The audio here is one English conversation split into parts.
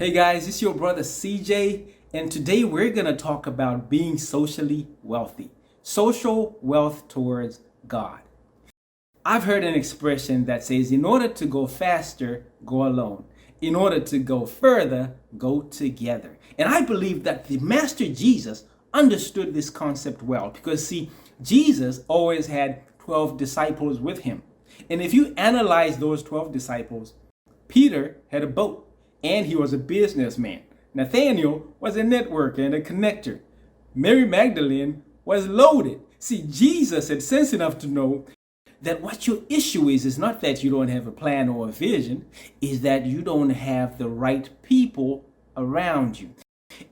Hey guys, it's your brother CJ, and today we're going to talk about being socially wealthy. Social wealth towards God. I've heard an expression that says, in order to go faster, go alone. In order to go further, go together. And I believe that the Master Jesus understood this concept well because, see, Jesus always had 12 disciples with him. And if you analyze those 12 disciples, Peter had a boat and he was a businessman. Nathaniel was a networker and a connector. Mary Magdalene was loaded. See, Jesus had sense enough to know that what your issue is not that you don't have a plan or a vision, is that you don't have the right people around you.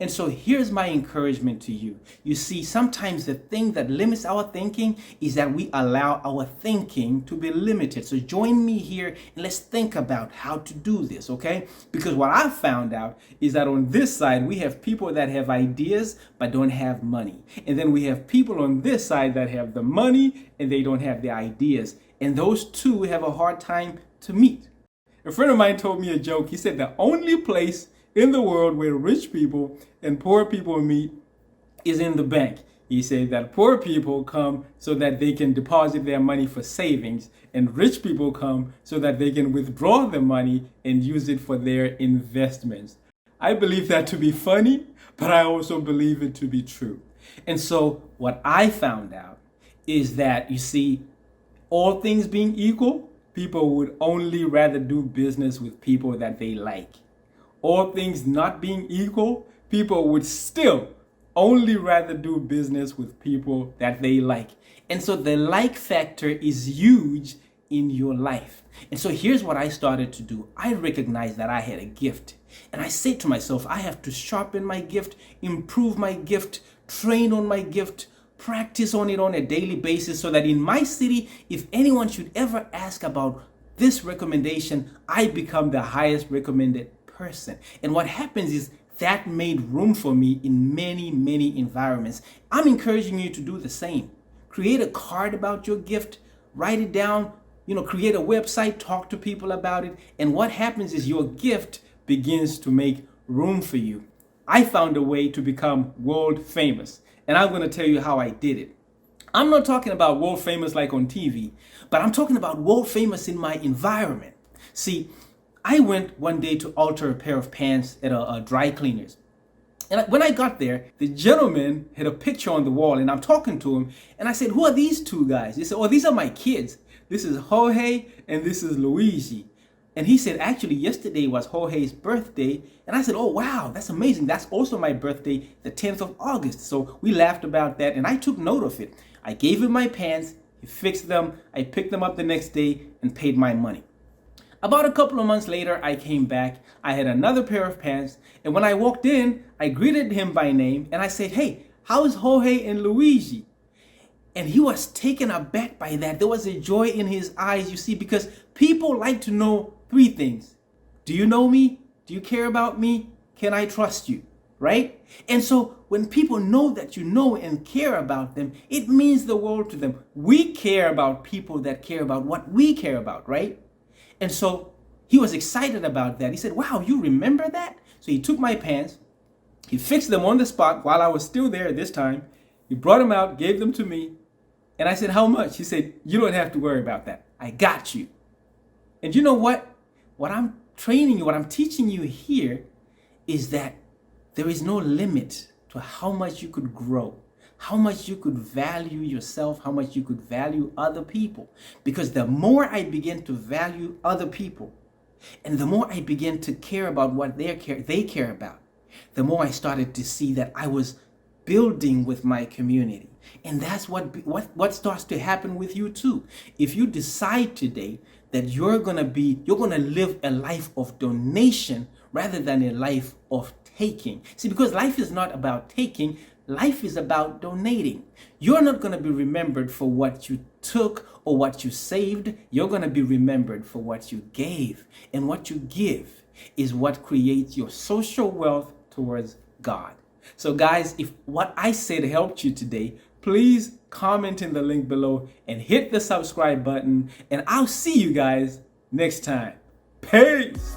And so here's my encouragement to you. You see, sometimes the thing that limits our thinking is that we allow our thinking to be limited. So join me here and let's think about how to do this, okay? Because what I've found out is that on this side, we have people that have ideas but don't have money. And then we have people on this side that have the money and they don't have the ideas. And those two have a hard time to meet. A friend of mine told me a joke. He said the only place in the world where rich people and poor people meet is in the bank. He said that poor people come so that they can deposit their money for savings, and rich people come so that they can withdraw the money and use it for their investments. I believe that to be funny, but I also believe it to be true. And so what I found out is that, you see, all things being equal, people would only rather do business with people that they like. All things not being equal, people would still only rather do business with people that they like. And so the like factor is huge in your life. And so here's what I started to do. I recognized that I had a gift. And I said to myself, I have to sharpen my gift, improve my gift, train on my gift, practice on it on a daily basis so that in my city, if anyone should ever ask about this recommendation, I become the highest recommended person. And what happens is that made room for me in many environments. I'm encouraging you to do the same. Create a card about your gift, write it down, create a website, talk to people about it. And what happens is your gift begins to make room for you. I found a way to become world famous, and I'm going to tell you how I did it. I'm not talking about world famous like on TV, but I'm talking about world famous in my environment. See, I went one day to alter a pair of pants at a dry cleaner's. And when I got there, the gentleman had a picture on the wall, and I'm talking to him, and I said, "Who are these two guys?" He said, "Oh, these are my kids. This is Jorge and this is Luigi." And he said, "Actually, yesterday was Jorge's birthday." And I said, "Oh, wow, that's amazing. That's also my birthday, the 10th of August. So we laughed about that, and I took note of it. I gave him my pants. He fixed them. I picked them up the next day and paid my money. About a couple of months later, I came back. I had another pair of pants. And when I walked in, I greeted him by name. And I said, "Hey, how's Jorge and Luigi?" And he was taken aback by that. There was a joy in his eyes, you see, because people like to know three things. Do you know me? Do you care about me? Can I trust you? Right? And so when people know that you know and care about them, it means the world to them. We care about people that care about what we care about, right? And so he was excited about that. He said, "Wow, you remember that?" So he took my pants, he fixed them on the spot while I was still there this time. He brought them out, gave them to me. And I said, "How much?" He said, "You don't have to worry about that. I got you." And you know what? What I'm training you, what I'm teaching you here is that there is no limit to how much you could grow, how much you could value yourself, how much you could value other people. Because the more I begin to value other people, and the more I begin to care about what they care about, the more I started to see that I was building with my community. And that's what starts to happen with you too. If you decide today that you're gonna live a life of donation rather than a life of taking. See, because life is not about taking, life is about donating. You're not going to be remembered for what you took or what you saved. You're going to be remembered for what you gave. And what you give is what creates your social wealth towards God. So guys, if what I said helped you today, please comment in the link below and hit the subscribe button. And I'll see you guys next time. Peace.